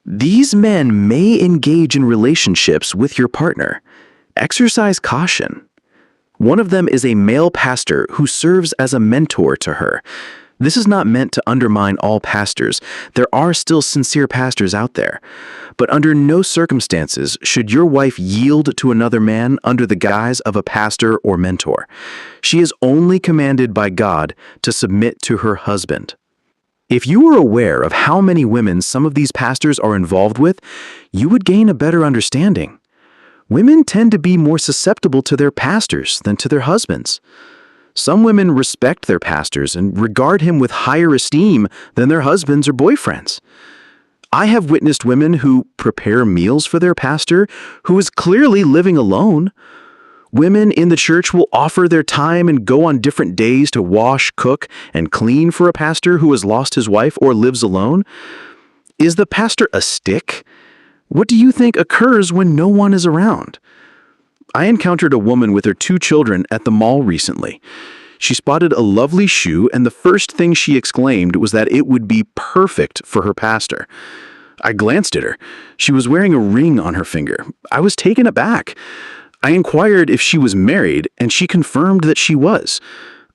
These men may engage in relationships with your partner. Exercise caution. One of them is a male pastor who serves as a mentor to her. This is not meant to undermine all pastors. There are still sincere pastors out there. But under no circumstances should your wife yield to another man under the guise of a pastor or mentor. She is only commanded by God to submit to her husband. If you were aware of how many women some of these pastors are involved with, you would gain a better understanding. Women tend to be more susceptible to their pastors than to their husbands. Some women respect their pastors and regard him with higher esteem than their husbands or boyfriends. I have witnessed women who prepare meals for their pastor who is clearly living alone. Women in the church will offer their time and go on different days to wash, cook, and clean for a pastor who has lost his wife or lives alone. Is the pastor a stick? What do you think occurs when no one is around? I encountered a woman with her 2 children at the mall recently. She spotted a lovely shoe, and the first thing she exclaimed was that it would be perfect for her pastor. I glanced at her. She was wearing a ring on her finger. I was taken aback. I inquired if she was married, and she confirmed that she was.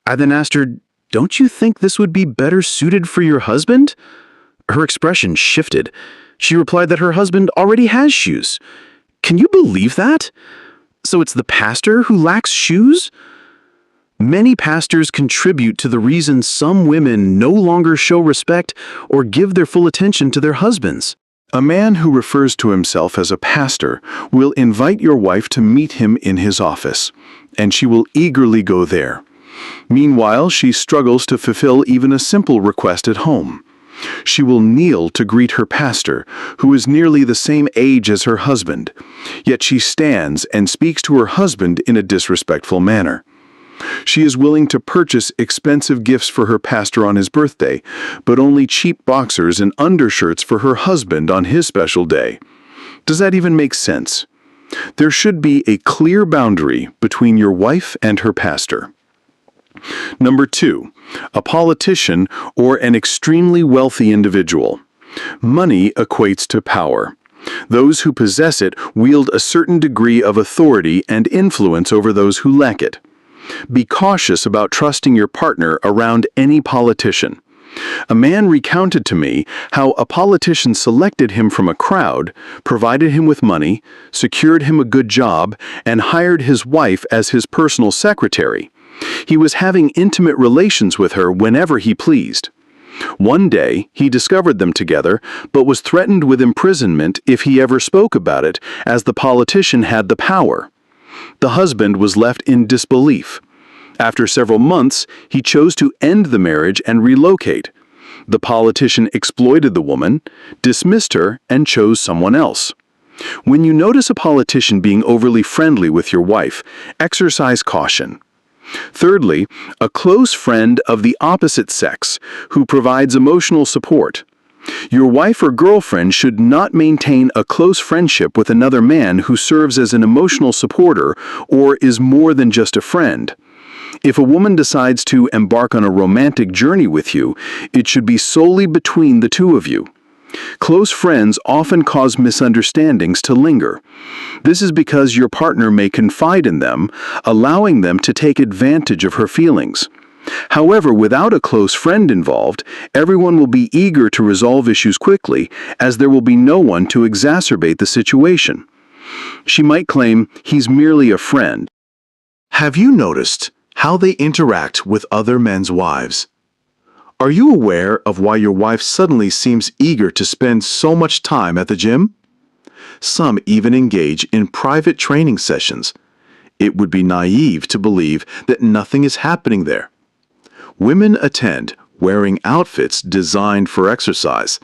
I then asked her, "Don't you think this would be better suited for your husband?" Her expression shifted. She replied that her husband already has shoes. Can you believe that? So it's the pastor who lacks shoes? Many pastors contribute to the reason some women no longer show respect or give their full attention to their husbands. A man who refers to himself as a pastor will invite your wife to meet him in his office, and she will eagerly go there. Meanwhile, she struggles to fulfill even a simple request at home. She will kneel to greet her pastor, who is nearly the same age as her husband, yet she stands and speaks to her husband in a disrespectful manner. She is willing to purchase expensive gifts for her pastor on his birthday, but only cheap boxers and undershirts for her husband on his special day. Does that even make sense? There should be a clear boundary between your wife and her pastor. Number 2, a politician or an extremely wealthy individual. Money equates to power. Those who possess it wield a certain degree of authority and influence over those who lack it. Be cautious about trusting your partner around any politician. A man recounted to me how a politician selected him from a crowd, provided him with money, secured him a good job, and hired his wife as his personal secretary. He was having intimate relations with her whenever he pleased. One day, he discovered them together, but was threatened with imprisonment if he ever spoke about it, as the politician had the power. The husband was left in disbelief. After several months, he chose to end the marriage and relocate. The politician exploited the woman, dismissed her, and chose someone else. When you notice a politician being overly friendly with your wife, exercise caution. Thirdly, a close friend of the opposite sex who provides emotional support. Your wife or girlfriend should not maintain a close friendship with another man who serves as an emotional supporter or is more than just a friend. If a woman decides to embark on a romantic journey with you, it should be solely between the two of you. Close friends often cause misunderstandings to linger. This is because your partner may confide in them, allowing them to take advantage of her feelings. However, without a close friend involved, everyone will be eager to resolve issues quickly, as there will be no one to exacerbate the situation. She might claim he's merely a friend. Have you noticed how they interact with other men's wives? Are you aware of why your wife suddenly seems eager to spend so much time at the gym? Some even engage in private training sessions. It would be naive to believe that nothing is happening there. Women attend wearing outfits designed for exercise,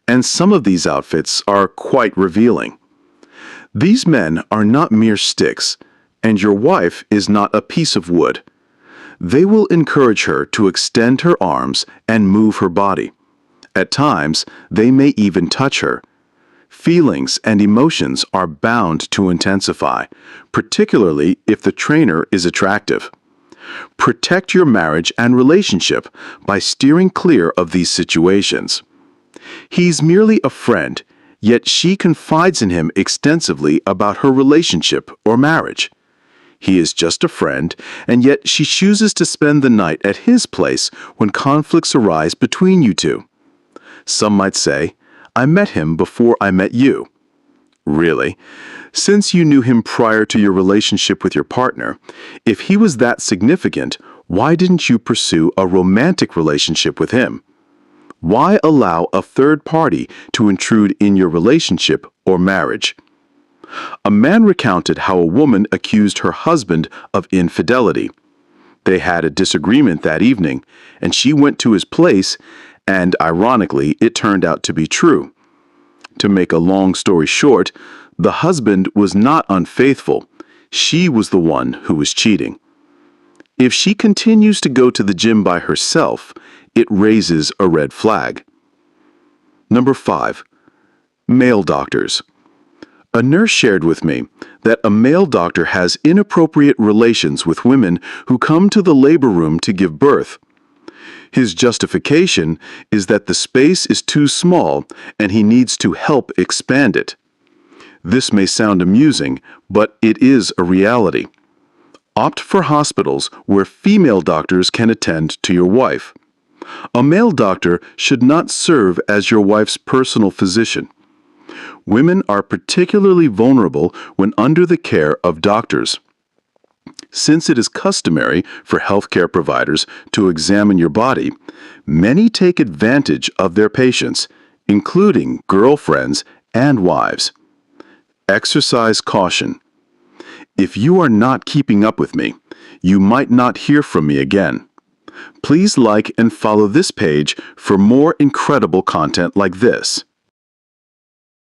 and some of these outfits are quite revealing. These men are not mere sticks, and your wife is not a piece of wood. They will encourage her to extend her arms and move her body. At times, they may even touch her. Feelings and emotions are bound to intensify, particularly if the trainer is attractive. Protect your marriage and relationship by steering clear of these situations. He's merely a friend, yet she confides in him extensively about her relationship or marriage. He is just a friend, and yet she chooses to spend the night at his place when conflicts arise between you two. Some might say, "I met him before I met you." Really? Since you knew him prior to your relationship with your partner, if he was that significant, why didn't you pursue a romantic relationship with him? Why allow a third party to intrude in your relationship or marriage? A man recounted how a woman accused her husband of infidelity. They had a disagreement that evening, and she went to his place, and ironically, it turned out to be true. To make a long story short, the husband was not unfaithful. She was the one who was cheating. If she continues to go to the gym by herself, it raises a red flag. Number 5. Male doctors. A nurse shared with me that a male doctor has inappropriate relations with women who come to the labor room to give birth. His justification is that the space is too small and he needs to help expand it. This may sound amusing, but it is a reality. Opt for hospitals where female doctors can attend to your wife. A male doctor should not serve as your wife's personal physician. Women are particularly vulnerable when under the care of doctors. Since it is customary for healthcare providers to examine your body, many take advantage of their patients, including girlfriends and wives. Exercise caution. If you are not keeping up with me, you might not hear from me again. Please like and follow this page for more incredible content like this.